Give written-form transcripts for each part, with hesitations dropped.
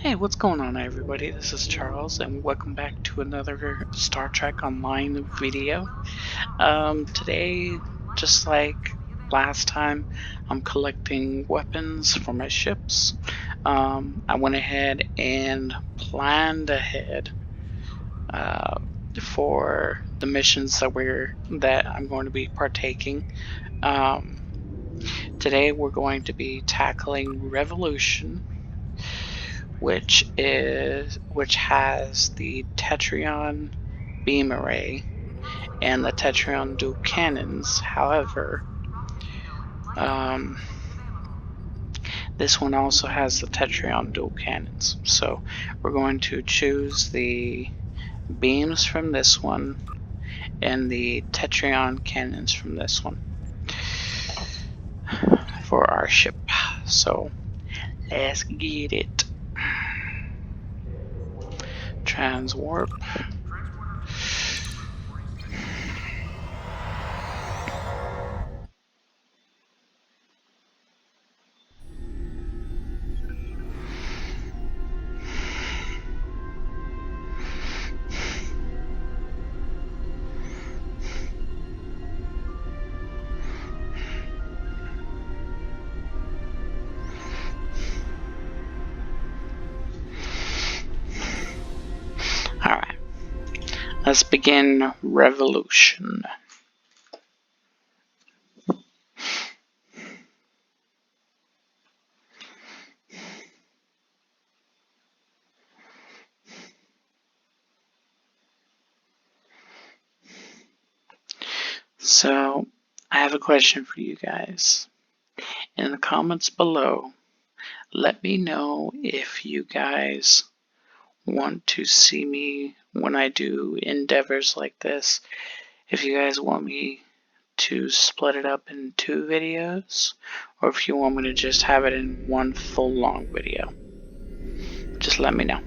Hey, what's going on, everybody? This is Charles, and welcome back to another Star Trek Online video. Today, just like last time, I'm collecting weapons for my ships. I went ahead and planned ahead for the missions that I'm going to be partaking. Today, we're going to be tackling Revolution, which has the Tetryon beam array and the Tetryon dual cannons. However, this one also has the Tetryon dual cannons. So we're going to choose the beams from this one and the Tetryon cannons from this one for our ship. So let's get it. Transwarp. Alright, let's begin Revolution. So, I have a question for you guys. In the comments below, let me know if you guys want to see me when I do endeavors like this. If you guys want me to split it up in 2 videos, or if you want me to just have it in one full long video. Just let me know.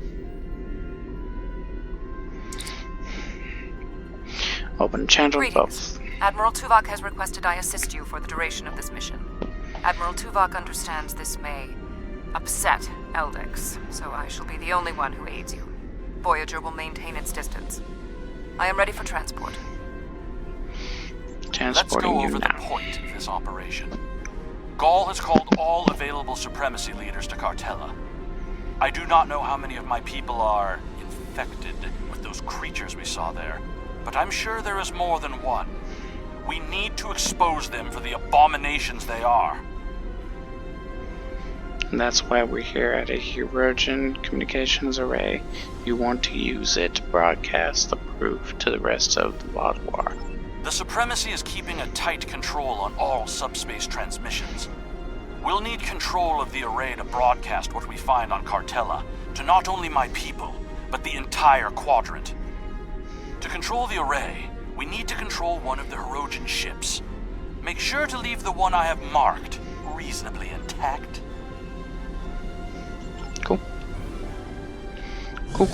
Open channel both. Admiral Tuvok has requested I assist you for the duration of this mission. Admiral Tuvok understands this may upset Eldex, so I shall be the only one who aids you. Voyager will maintain its distance. I am ready for transport. Let's go over the point of this operation. Ghaul has called all available supremacy leaders to Cartella. I do not know how many of my people are infected with those creatures we saw there, but I'm sure there is more than one. We need to expose them for the abominations they are. And that's why we're here at a Hirogen Communications Array. You want to use it to broadcast the proof to the rest of the Vaadwaur. The Supremacy is keeping a tight control on all subspace transmissions. We'll need control of the array to broadcast what we find on Cartella to not only my people, but the entire quadrant. To control the array, we need to control one of the Hirogen ships. Make sure to leave the one I have marked reasonably intact. Cool. Cool.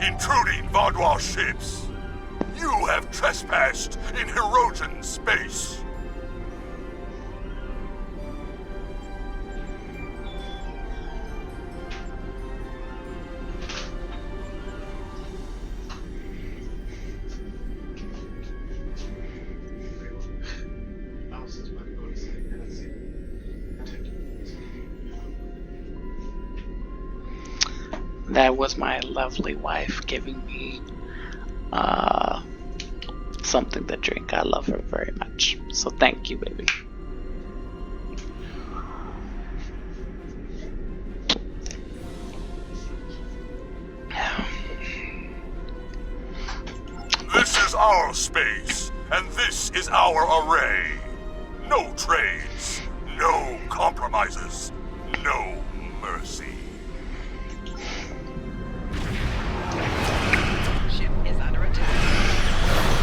Intruding Vaadwaur ships! You have trespassed in Hirogen space! That was my lovely wife giving me something to drink. I love her very much. So thank you, baby. This is our space, and this is our array. No trades, no compromises, no mercy. Ship is under attack.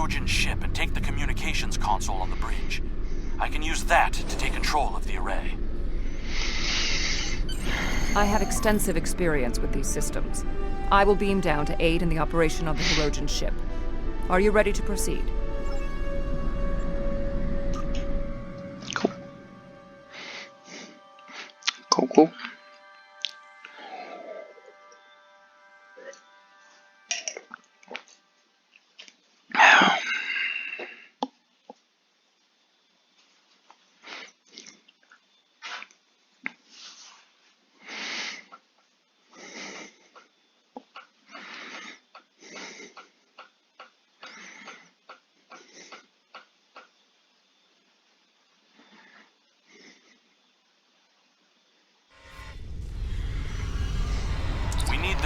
Hirogen ship and take the communications console on the bridge. I can use that to take control of the array. I have extensive experience with these systems. I will beam down to aid in the operation of the Hirogen ship. Are you ready to proceed? Cool. Cool.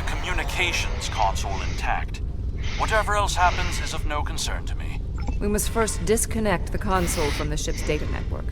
Communications console intact. Whatever else happens is of no concern to me. We must first disconnect the console from the ship's data network.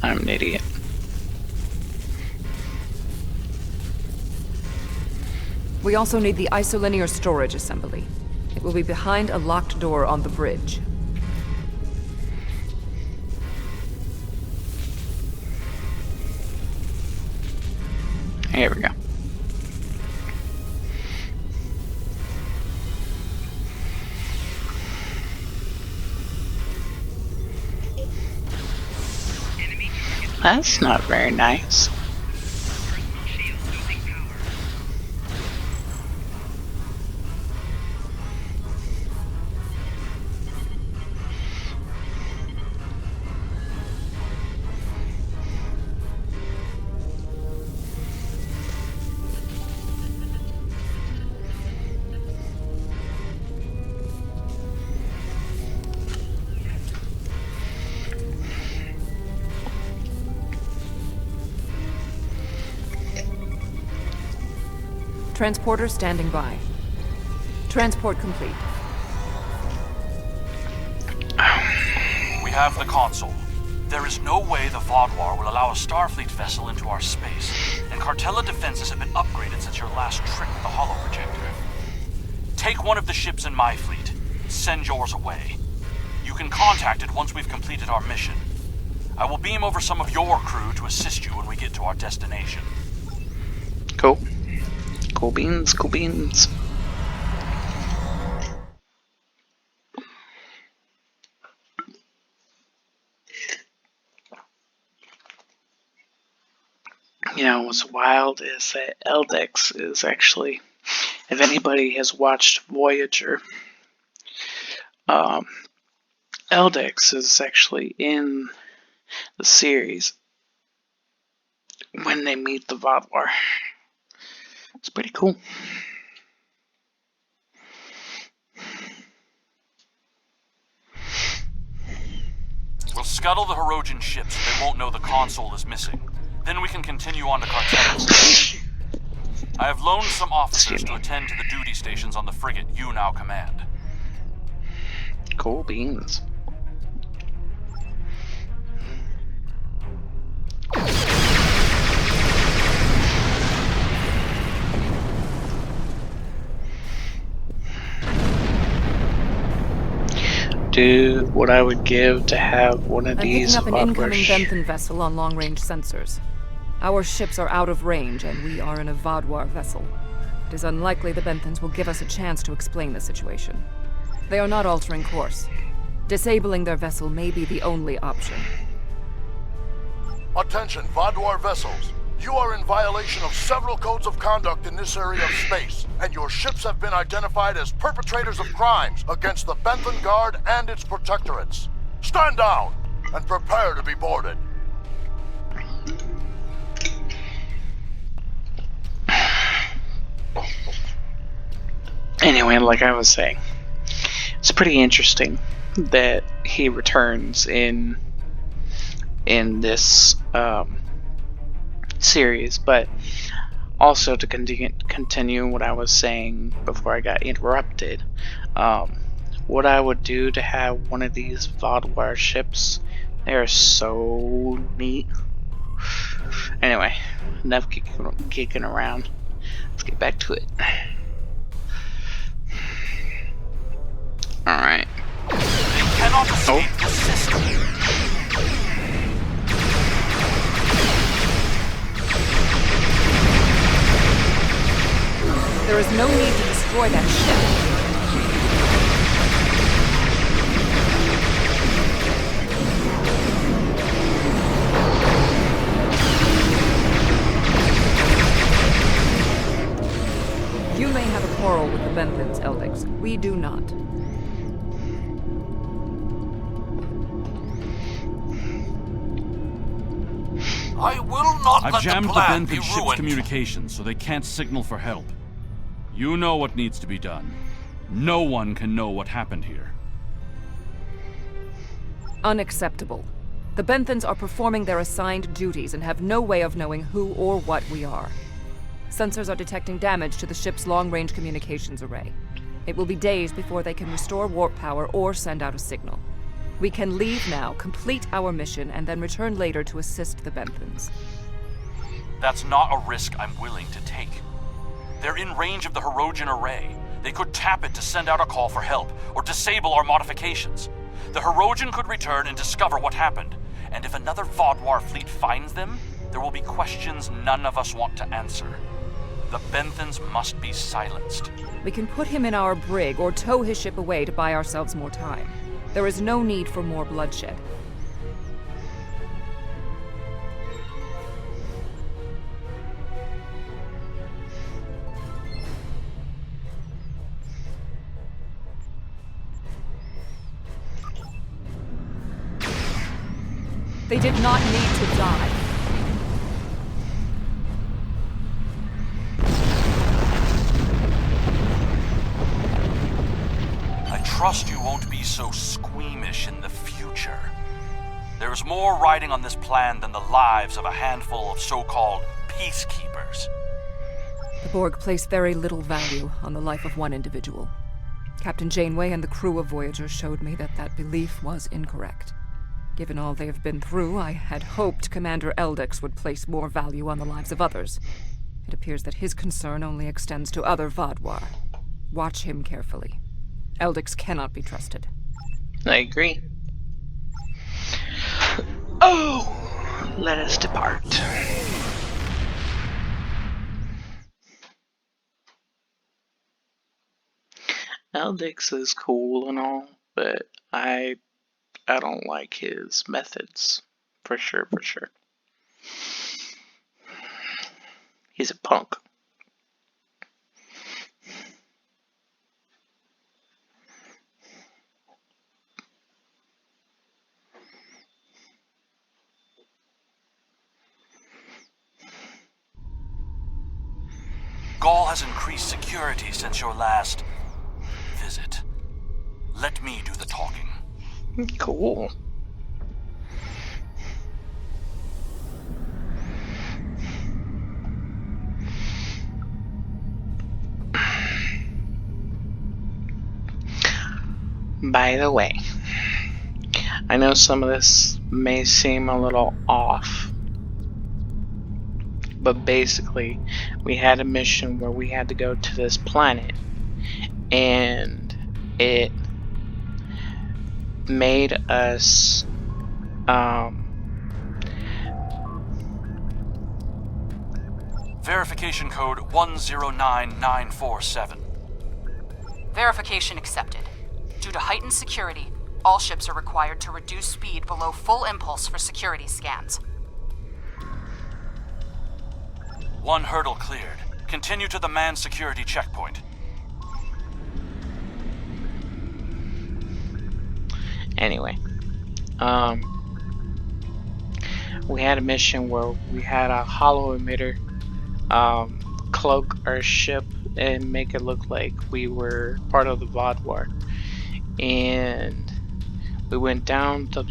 I'm an idiot. We also need the isolinear storage assembly. It will be behind a locked door on the bridge. Here we go. That's not very nice. Transporter standing by. Transport complete. We have the console. There is no way the Vaadwaur will allow a Starfleet vessel into our space, and Cartella defenses have been upgraded since your last trick with the holoprojector. Take one of the ships in my fleet. Send yours away. You can contact it once we've completed our mission. I will beam over some of your crew to assist you when we get to our destination. Cool. Cool beans, cool beans. You know, what's wild is that Eldex is actually, if anybody has watched Voyager, Eldex is actually in the series when they meet the Vaadwaur. It's pretty cool. We'll scuttle the Hirogen ship so they won't know the console is missing. Then we can continue on to Cartella. I have loaned some officers to attend to the duty stations on the frigate you now command. Cool beans. Dude, what I would give to have one of these. I'm picking up an incoming Benthen vessel on long-range sensors. Our ships are out of range, and we are in a Vaadwaur vessel. It is unlikely the Benthens will give us a chance to explain the situation. They are not altering course. Disabling their vessel may be the only option. Attention, Vaadwaur vessels. You are in violation of several codes of conduct in this area of space, and your ships have been identified as perpetrators of crimes against the Benthen Guard and its protectorates. Stand down and prepare to be boarded. Anyway, like I was saying, it's pretty interesting that he returns in this series, but also to continue what I was saying before I got interrupted, what I would do to have one of these Vodwar ships, they are so neat. Anyway, enough kicking around. Let's get back to it. Alright. You cannot escape the system. There is no need to destroy that ship. You may have a quarrel with the Benthens, Eldix. We do not. I will not I've let jammed the the plan be Benthen ship's ruined. communications so they can't signal for help. You know what needs to be done. No one can know what happened here. Unacceptable. The Benthens are performing their assigned duties and have no way of knowing who or what we are. Sensors are detecting damage to the ship's long-range communications array. It will be days before they can restore warp power or send out a signal. We can leave now, complete our mission, and then return later to assist the Benthens. That's not a risk I'm willing to take. They're in range of the Hirogen array. They could tap it to send out a call for help, or disable our modifications. The Hirogen could return and discover what happened. And if another Vodwar fleet finds them, there will be questions none of us want to answer. The Benthens must be silenced. We can put him in our brig or tow his ship away to buy ourselves more time. There is no need for more bloodshed. They did not need to die. I trust you won't be so squeamish in the future. There's more riding on this plan than the lives of a handful of so-called peacekeepers. The Borg place very little value on the life of one individual. Captain Janeway and the crew of Voyager showed me that that belief was incorrect. Given all they have been through, I had hoped Commander Eldix would place more value on the lives of others. It appears that his concern only extends to other Vodwar. Watch him carefully. Eldix cannot be trusted. I agree. Oh, let us depart. Eldix is cool and all, but I don't like his methods. For sure, for sure. He's a punk. Gaul has increased security since your last visit. Let me do the talking. Cool. By the way, I know some of this may seem a little off, but basically we had a mission where we had to go to this planet, and it made us Verification code 109947. Verification accepted. Due to heightened security, all ships are required to reduce speed below full impulse for security scans. One hurdle cleared. Continue to the manned security checkpoint. Anyway, we had a mission where we had a hollow emitter cloak our ship and make it look like we were part of the VOD war. And we went down to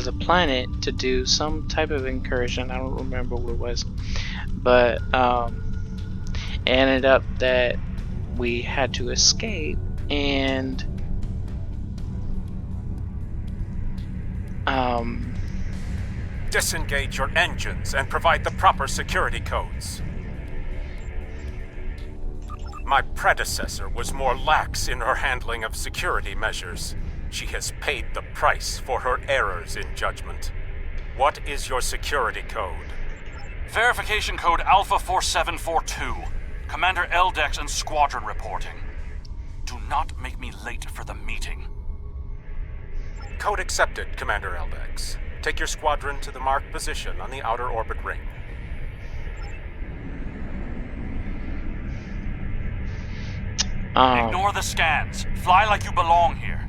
the planet to do some type of incursion. I don't remember what it was, but it ended up that we had to escape, and Disengage your engines and provide the proper security codes. My predecessor was more lax in her handling of security measures. She has paid the price for her errors in judgment. What is your security code? Verification code Alpha 4742. Commander Eldex and squadron reporting. Do not make me late for the meeting. Code accepted, Commander Eldex. Take your squadron to the marked position on the outer orbit ring. Ignore the scans. Fly like you belong here.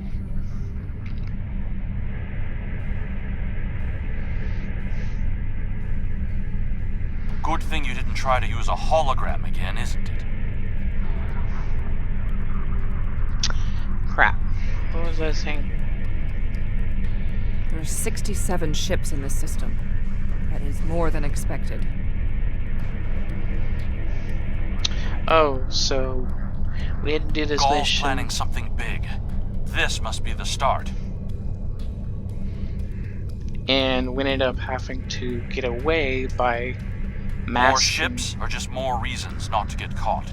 Good thing you didn't try to use a hologram again, isn't it? crap. What was I saying? There are 67 ships in this system. That is more than expected. Oh, so we had to do this Gaul's mission. planning something big. This must be the start. And we ended up having to get away by masking. More ships or just more reasons not to get caught?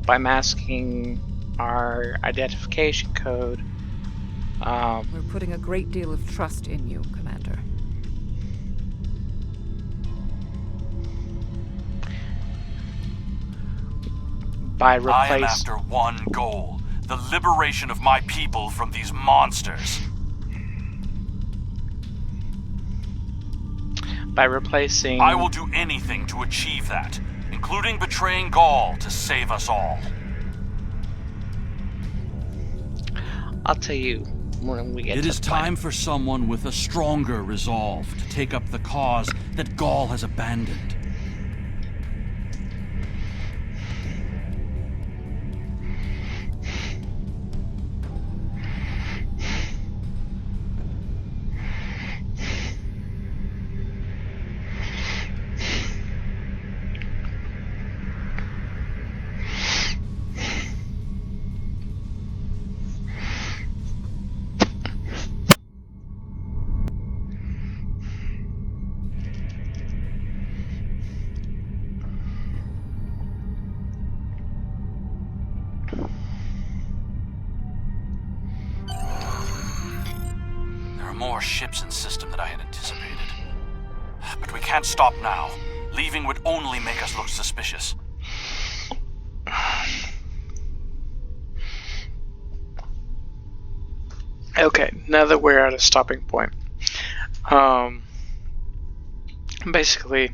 By masking our identification code. We're putting a great deal of trust in you, Commander. By I am replacing. after one goal. The liberation of my people from these monsters. By replacing. I will do anything to achieve that, including betraying Gaul to save us all. I'll tell you when we get It to is the planet. time for someone with a stronger resolve to take up the cause that Gaul has abandoned. There are more ships in the system than I had anticipated. But we can't stop now. Leaving would only make us look suspicious. Okay, now that we're at a stopping point, basically,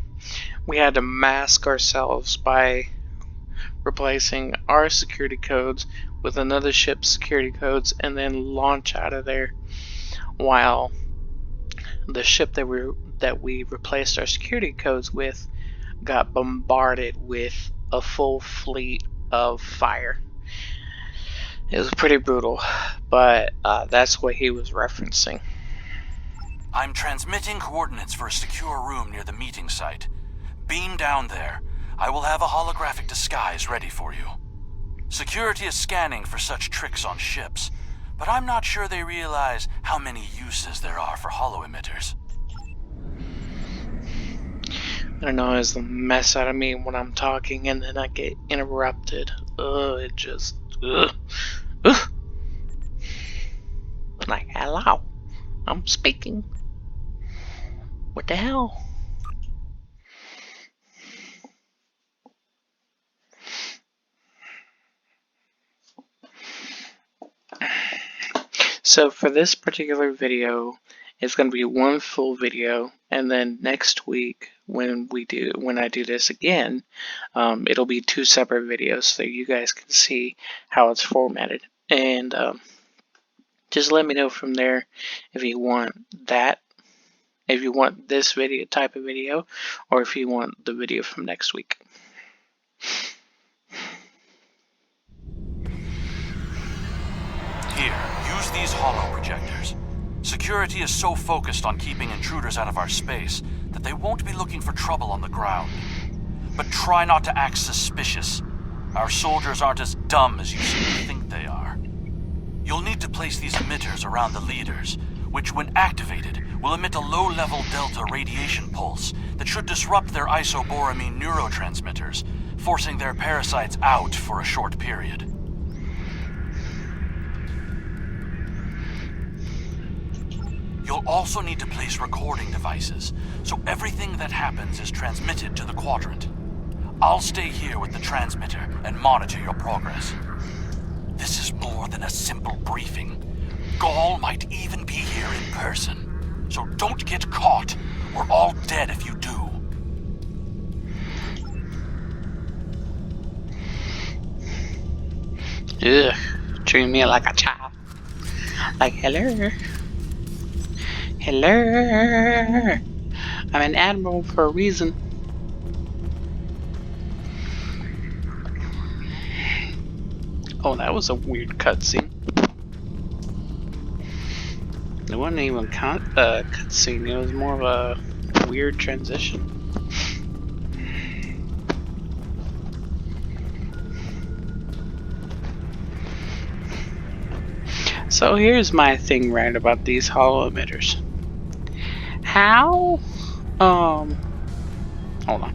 we had to mask ourselves by replacing our security codes with another ship's security codes, and then launch out of there. While the ship that we replaced our security codes with got bombarded with a full fleet of fire. It was pretty brutal, but that's what he was referencing. I'm transmitting coordinates for a secure room near the meeting site. Beam down there. I will have a holographic disguise ready for you. Security is scanning for such tricks on ships, but I'm not sure they realize how many uses there are for holo-emitters. I don't know, it's the mess out of me when I'm talking and then I get interrupted. It just. Ugh. Like, hello, I'm speaking. What the hell? So for this particular video, it's going to be one full video, and then next week when I do this again, it'll be 2 separate videos so you guys can see how it's formatted. And just let me know from there if you want that, if you want this video type of video, or if you want the video from next week. Here, use these holo projectors. Security is so focused on keeping intruders out of our space that they won't be looking for trouble on the ground. But try not to act suspicious. Our soldiers aren't as dumb as you seem to think they are. You'll need to place these emitters around the leaders, which when activated will emit a low-level delta radiation pulse that should disrupt their isoboramine neurotransmitters, forcing their parasites out for a short period. You'll also need to place recording devices, so everything that happens is transmitted to the quadrant. I'll stay here with the transmitter and monitor your progress. This is more than a simple briefing. Ghaul might even be here in person, so don't get caught. We're all dead if you do. Ugh, treat me like a child. Like, hello. Hello. I'm an admiral for a reason. Oh, that was a weird cutscene. It wasn't even a cutscene, it was more of a weird transition. So here's my thing right about these holo emitters. How, hold on.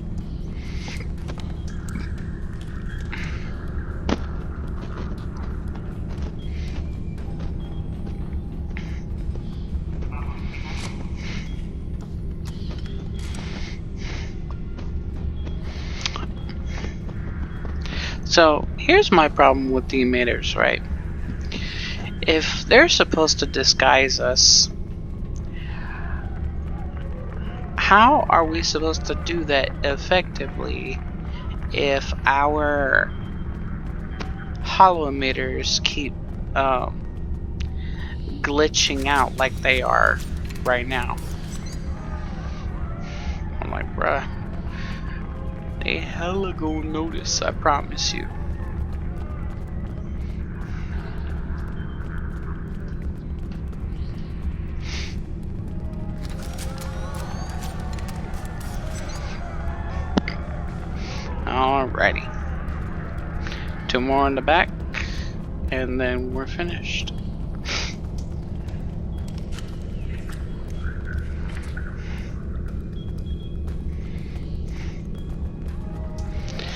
So here's my problem with the emitters, right? If they're supposed to disguise us, how are we supposed to do that effectively if our holo emitters keep glitching out like they are right now? I'm like, bruh, they hella gonna notice, I promise you. Alrighty. 2 more in the back, and then we're finished.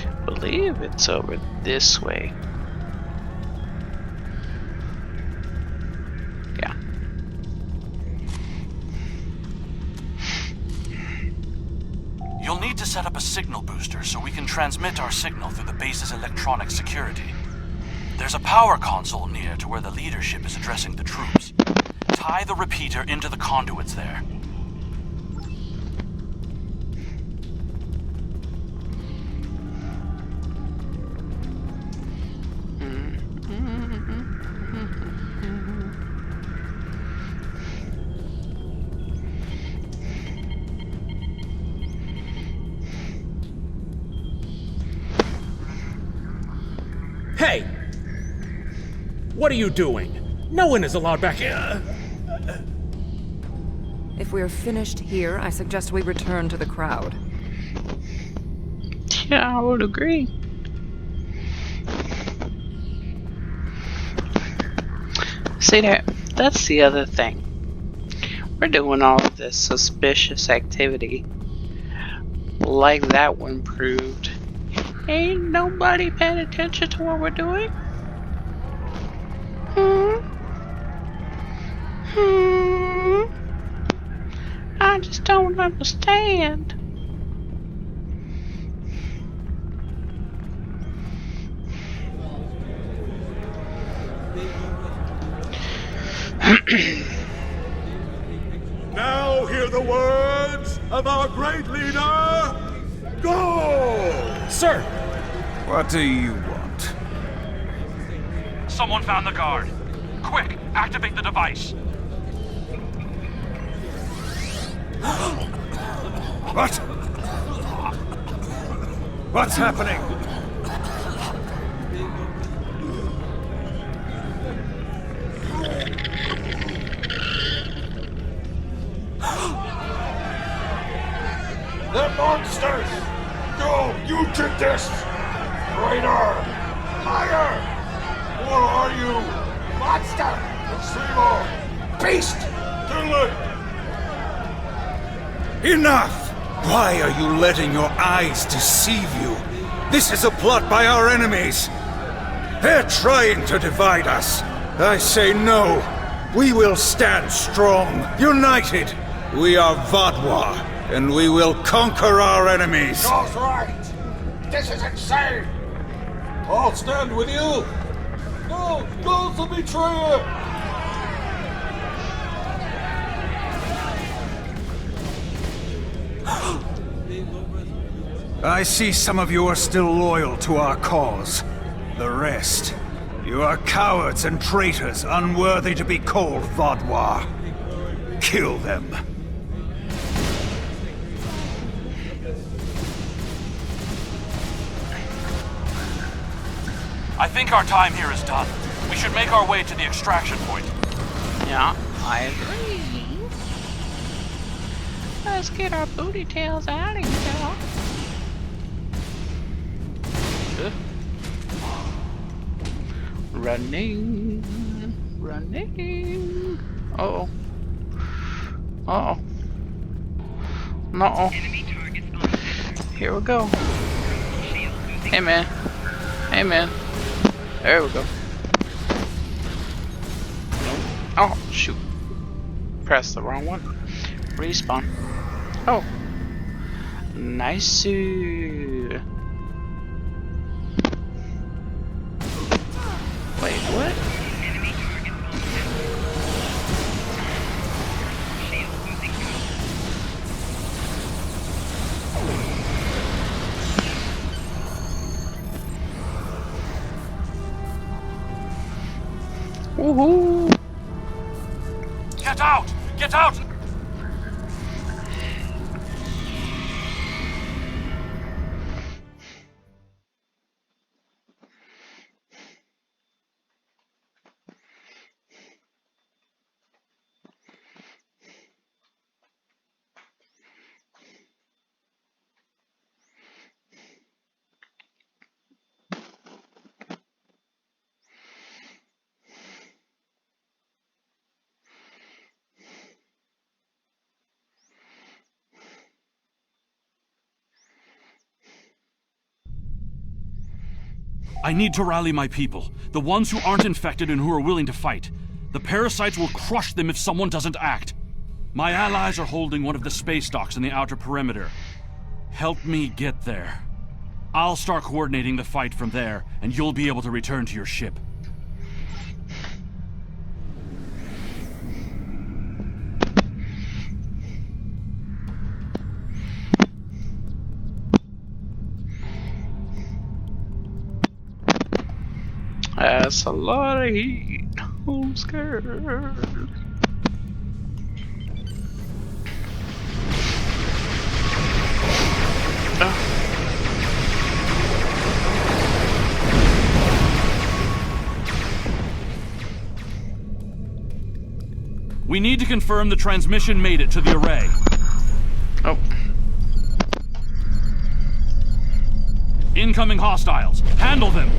I believe it's over this way. Yeah. You'll need to set up a signal booster so we can transmit our signal through the base's electronic security. There's a power console near to where the leadership is addressing the troops. Tie the repeater into the conduits there. Hey! What are you doing? No one is allowed back here. If we're finished here, I suggest we return to the crowd. Yeah, I would agree. See there, that's the other thing. We're doing all of this suspicious activity, like that one proved. Ain't nobody paying attention to what we're doing? I just don't understand. the words of our great leader, go! Sir! What do you want? Someone found the guard. Quick, activate the device. What? What's happening? They're monsters! Go! You did this! Traitor! Liar! What are you? Monster! Extremo! Beast! Kill it! Enough! Why are you letting your eyes deceive you? This is a plot by our enemies. They're trying to divide us. I say no. We will stand strong, united. We are Vodwa, and we will conquer our enemies. Joe's right! This is insane! I'll stand with you! No! Go's the betrayer! I see some of you are still loyal to our cause. The rest, you are cowards and traitors unworthy to be called Vodwa. Kill them. I think our time here is done. We should make our way to the extraction point. Yeah, I agree. Let's get our booty tails out of here. Running. Running. Uh-oh. Uh-oh. Uh-oh. Here we go. Hey, man. Hey, man. There we go. Oh, shoot. Press the wrong one. Respawn. Oh. Nice. Wait, what? Woohoo! Get out! Get out! I need to rally my people, the ones who aren't infected and who are willing to fight. The parasites will crush them if someone doesn't act. My allies are holding one of the space docks in the outer perimeter. Help me get there. I'll start coordinating the fight from there, and you'll be able to return to your ship. That's a lot of heat. I'm scared. We need to confirm the transmission made it to the array. Oh. Incoming hostiles. Handle them!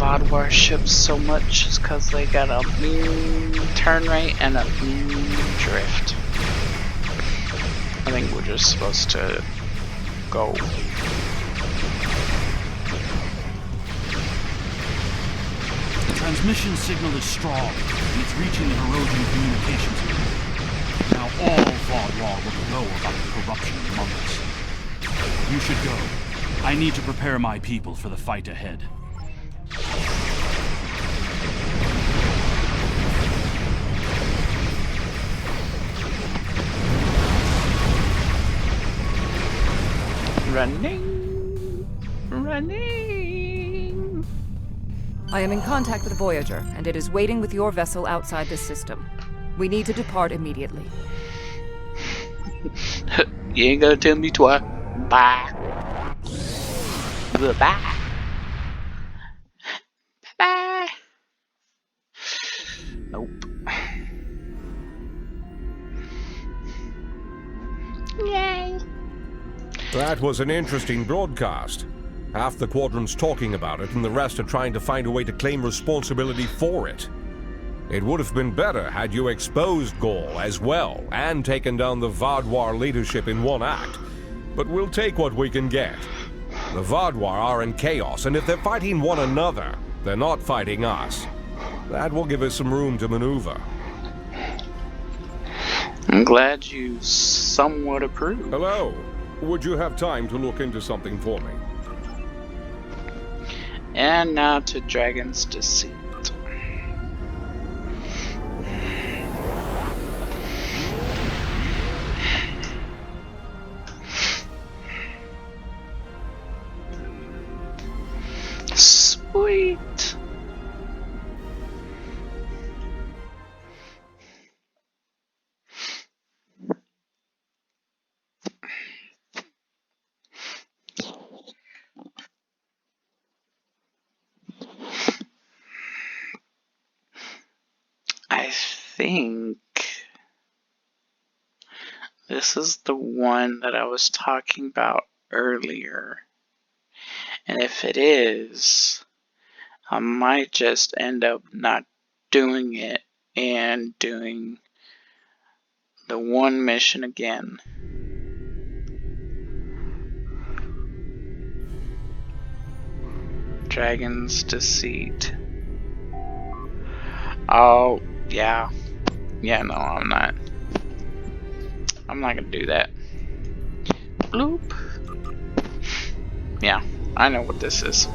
Vaadwaur ships so much is because they got a mean turn rate and a mean drift. I think we're just supposed to go. The transmission signal is strong, and it's reaching the Herodian communications unit. Now all Vaadwaur will know about the corruption among us. You should go. I need to prepare my people for the fight ahead. Running. Running. I am in contact with Voyager, and it is waiting with your vessel outside this system. We need to depart immediately. You ain't gonna tell me twice. Bye. Goodbye. Bye. Nope. Yay. That was an interesting broadcast. Half the Quadrant's talking about it, and the rest are trying to find a way to claim responsibility for it. It would have been better had you exposed Gaul as well, and taken down the Vaadwaur leadership in one act. But we'll take what we can get. The Vaadwaur are in chaos, and if they're fighting one another, they're not fighting us. That will give us some room to maneuver. I'm glad you somewhat approve. Hello. Would you have time to look into something for me? And now to Dragon's Deceit. Sweet. I think this is the one that I was talking about earlier. And if it is, I might just end up not doing it and doing the one mission again. Dragon's Deceit. Oh, yeah. Yeah, no, I'm not. I'm not gonna do that. Bloop. Yeah, I know what this is.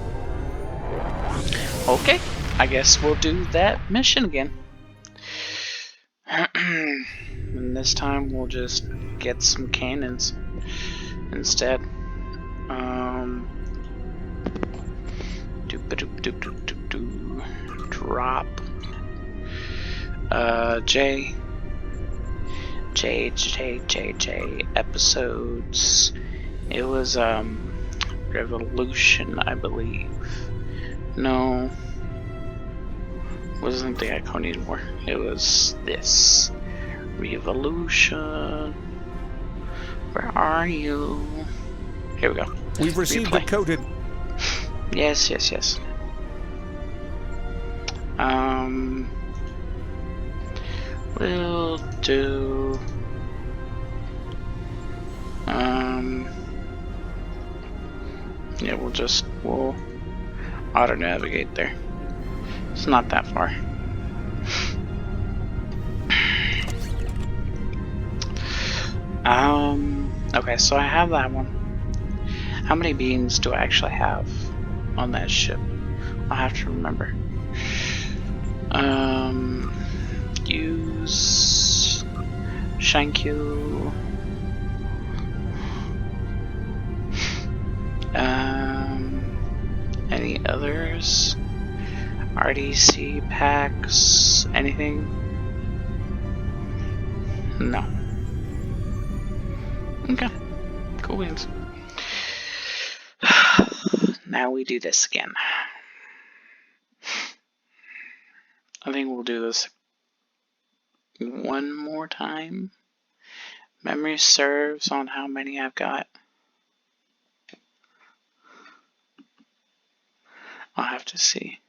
Okay, I guess we'll do that mission again. And this time we'll just get some cannons instead. Drop. J episodes. It was Revolution, I believe. No, wasn't the Iconian War. It was this Revolution. Where are you? Here we go. We've received a coded. Yes. We'll do. Yeah, we'll auto navigate there. It's not that far. Okay, so I have that one. How many beams do I actually have on that ship? I'll have to remember. Use Shankyu. Any others? RDC packs? Anything? No. Okay. Cool beans. Now we do this again. I think we'll do this one more time. Memory serves on how many I've got. I'll have to see.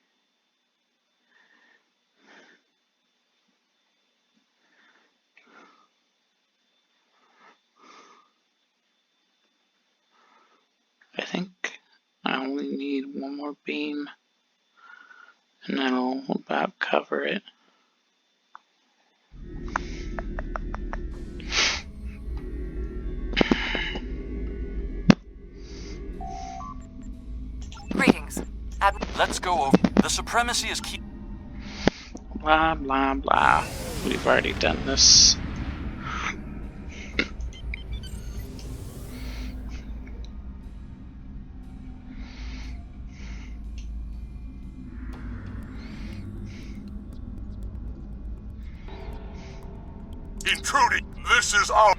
one more beam, and that'll about cover it. Greetings. Let's go over. The supremacy is key. Blah, blah, blah. We've already done this. Intruding! This is our...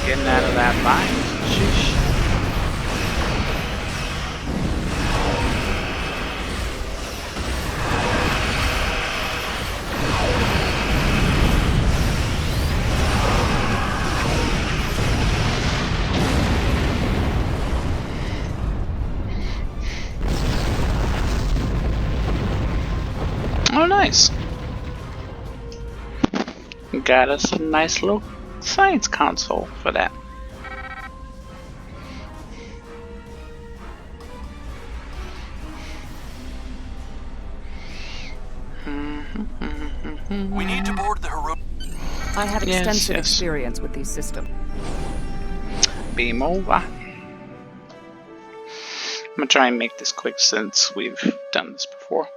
Getting out of that bind. Sheesh. Oh, nice. Got us a nice little science console for that. We need to board the Hero. I have extensive yes. experience with these systems. Beam over. I'm gonna try and make this quick since we've done this before.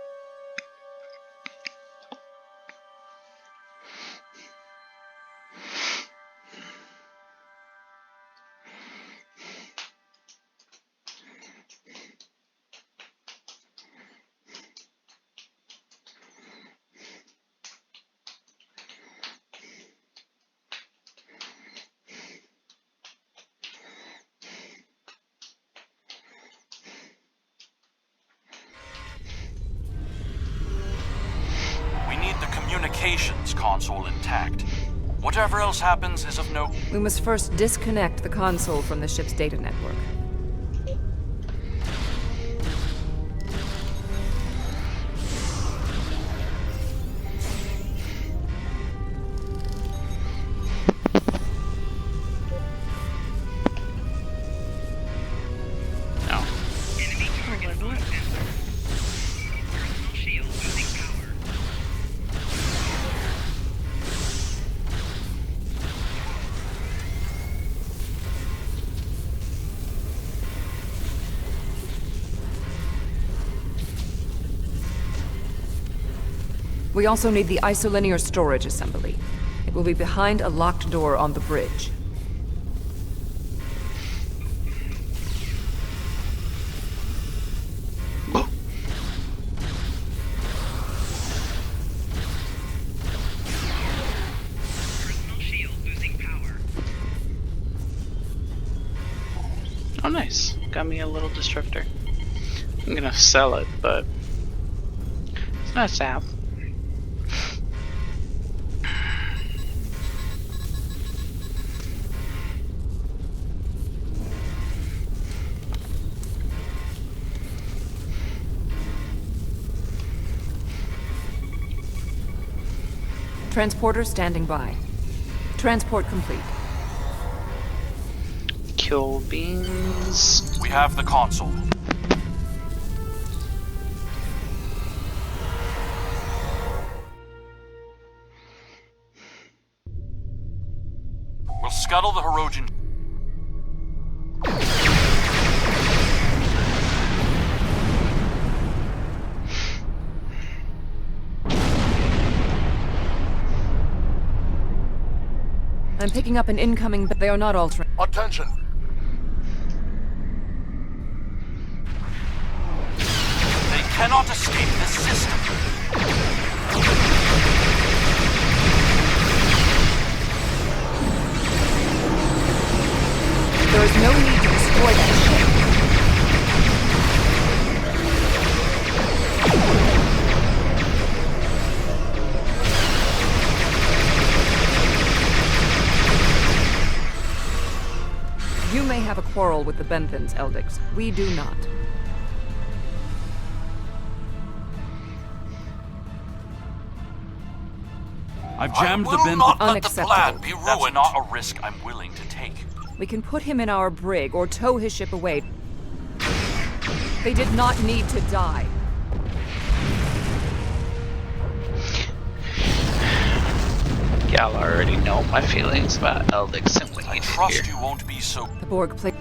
Communications console intact. Whatever else happens is of no... We must first disconnect the console from the ship's data network. We also need the isolinear storage assembly. It will be behind a locked door on the bridge. Oh, nice. Got me a little disruptor. I'm gonna sell it, but it's not sap. Transporter standing by. Transport complete. Kill beans. We have the console. We'll scuttle the Hirogen. I'm picking up an incoming, but they are not altering. Attention! They cannot escape this system. There is no need to destroy that ship. You may have a quarrel with the Benthans, Eldix. We do not. I've jammed the I will bin. not let the Unacceptable. plan be ruined. That's not a risk I'm willing to take. We can put him in our brig or tow his ship away. They did not need to die. Y'all already know my feelings about Eldix and what I he did trust here. you won't be so... The Borg play.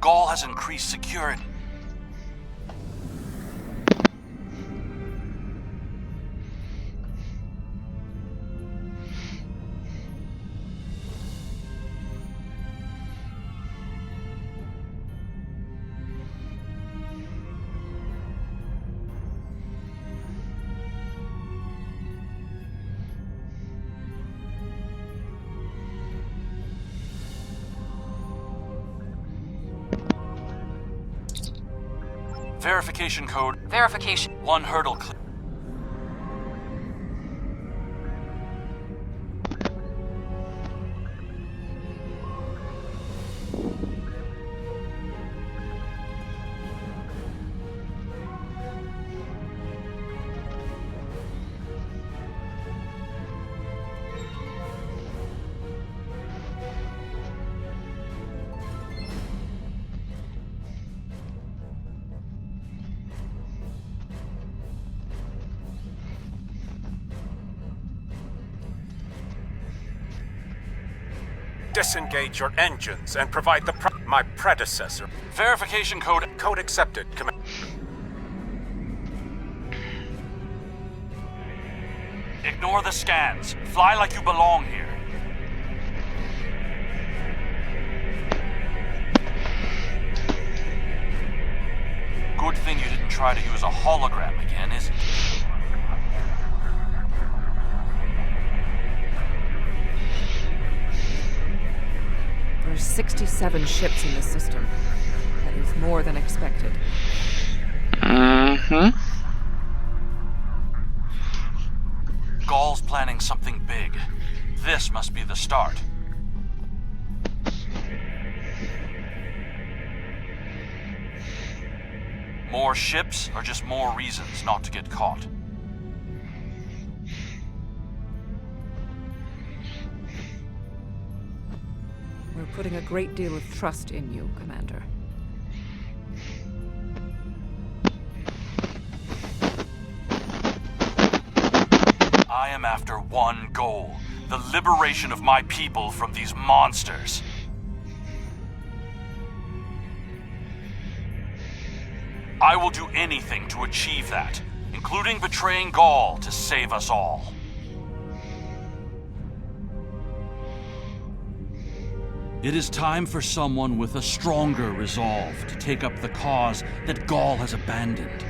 Gaul has increased security. Verification code. Verification. 1 hurdle clip. Disengage your engines and provide my predecessor. Verification code. Code accepted, Command. Ignore the scans. Fly like you belong here. Good thing you didn't try to use a hologram again, is it? There's 67 ships in this system. That is more than expected. Mm-hmm. Gaul's planning something big. This must be the start. More ships or just more reasons not to get caught? We're putting a great deal of trust in you, Commander. I am after one goal: the liberation of my people from these monsters. I will do anything to achieve that, including betraying Gaul to save us all. It is time for someone with a stronger resolve to take up the cause that Gaul has abandoned.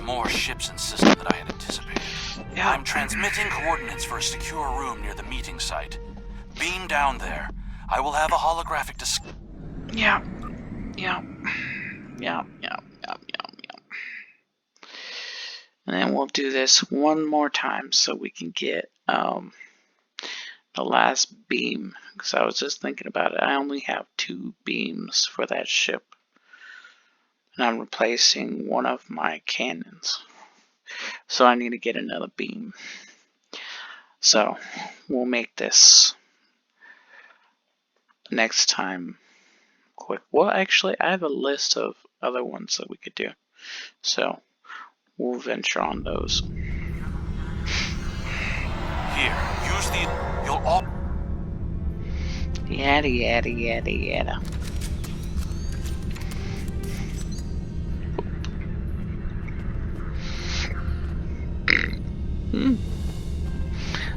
More ships and system than I had anticipated. I'm transmitting coordinates for a secure room near the meeting site. Beam down there. I will have a holographic Yeah. And then we'll do this one more time so we can get the last beam, because I was just thinking about it. I only have 2 beams for that ship, and I'm replacing one of my cannons, so I need to get another beam. So we'll make this next time quick. Well, actually, I have a list of other ones that we could do, so we'll venture on those. Here, use the... You'll all... Yada yada yada yada.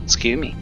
Excuse me.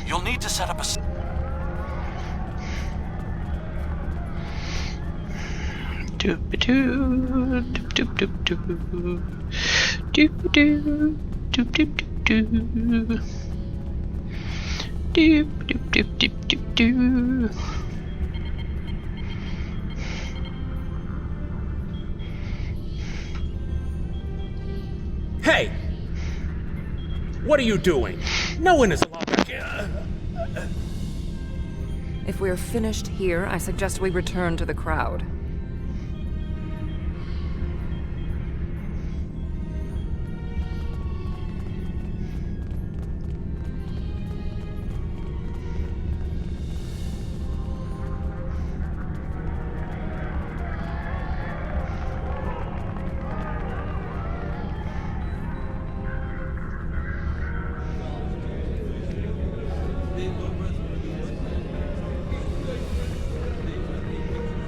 You'll need to set up a... Doop-a-doo, doop-doop-doop-doo. Doop-a-doo, doop-doop-doop-doo. Doop-doop-doop-doop-doo. Hey! What are you doing? No one is allowed back here. If we're finished here, I suggest we return to the crowd.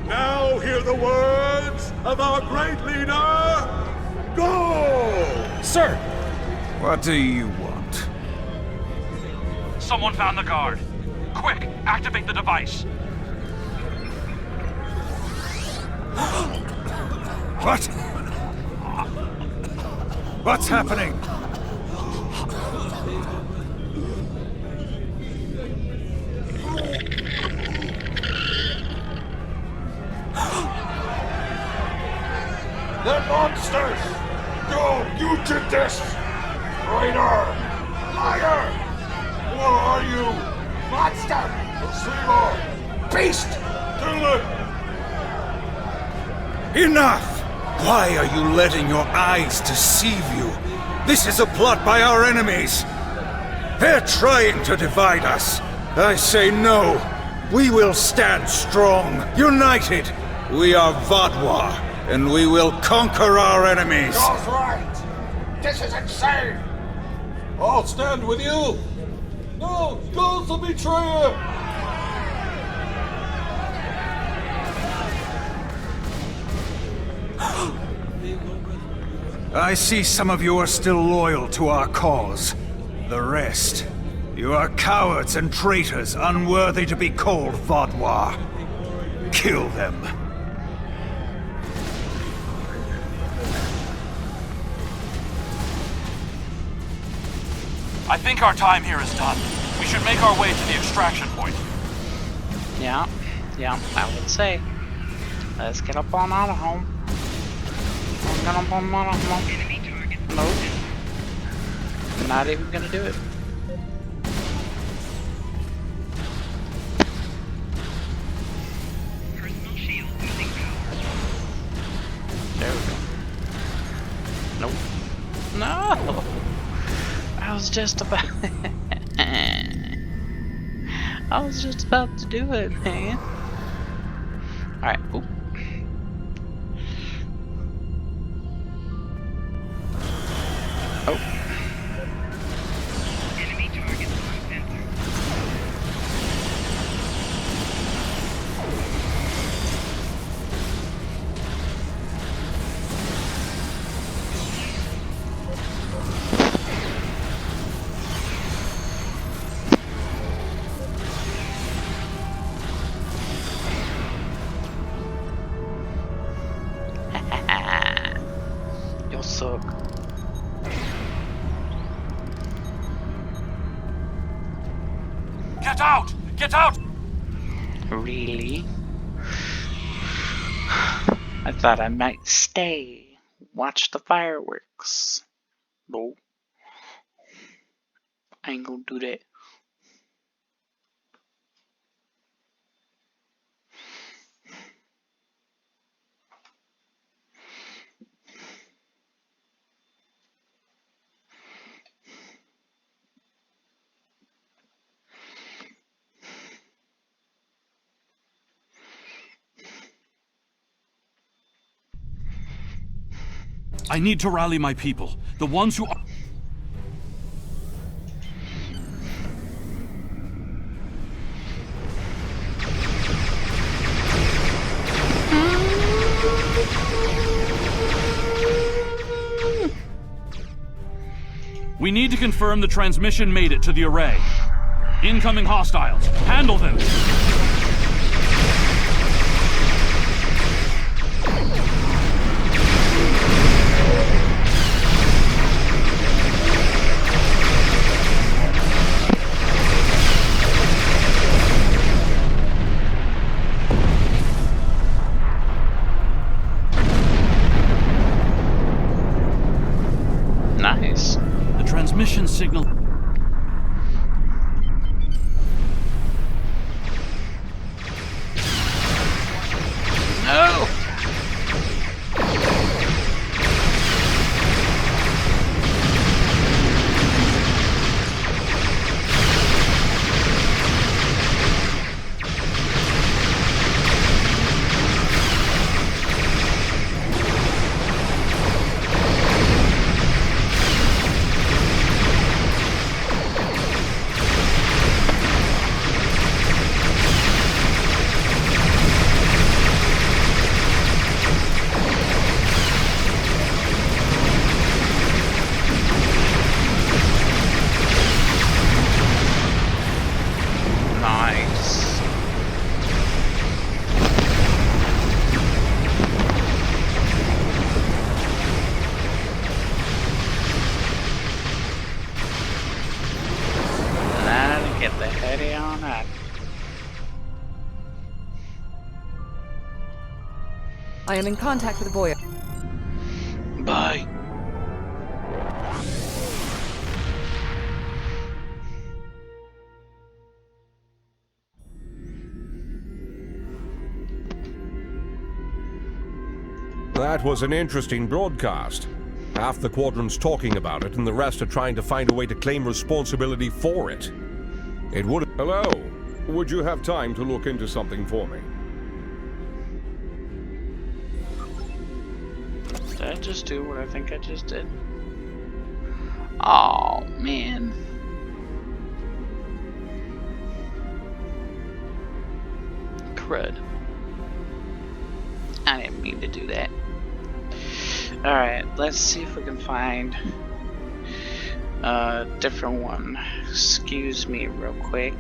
Now hear the words of our great leader. Go! Sir! What do you want? Someone found the guard. Quick, activate the device. What? What's happening? They're monsters! No, you did this! Traitor! Liar! Who are you? Monster! Deceiver! Beast! Kill it! Enough! Why are you letting your eyes deceive you? This is a plot by our enemies. They're trying to divide us. I say no. We will stand strong, united. We are Vodwa, and we will conquer our enemies. That's right! This is insane! I'll stand with you! No! Go the betrayer! I see some of you are still loyal to our cause. The rest, you are cowards and traitors unworthy to be called Vodwa. Kill them. I think our time here is done. We should make our way to the extraction point. Yeah, I would say. Let's get up on out of home. Let's get up on out of home. Nope. Not even gonna do it. There we go. Nope. No! I was just about I was just about to do it, man. Alright, oop. Oh. Enemy targets on center. You'll suck. Get out! Get out! Really? I thought I might stay. Watch the fireworks. No. I ain't gonna do that. I need to rally my people. The ones who are... We need to confirm the transmission made it to the array. Incoming hostiles. Handle them! Nice. The transmission signal... No! Nice. Now to get the heady on up. I am in contact with Voyager. Bye. That was an interesting broadcast. Half the Quadrant's talking about it, and the rest are trying to find a way to claim responsibility for it. It would... Hello. Would you have time to look into something for me? Did I just do what I think I just did? Oh, man. Crud. I didn't mean to do that. Alright, let's see if we can find a different one. Excuse me real quick.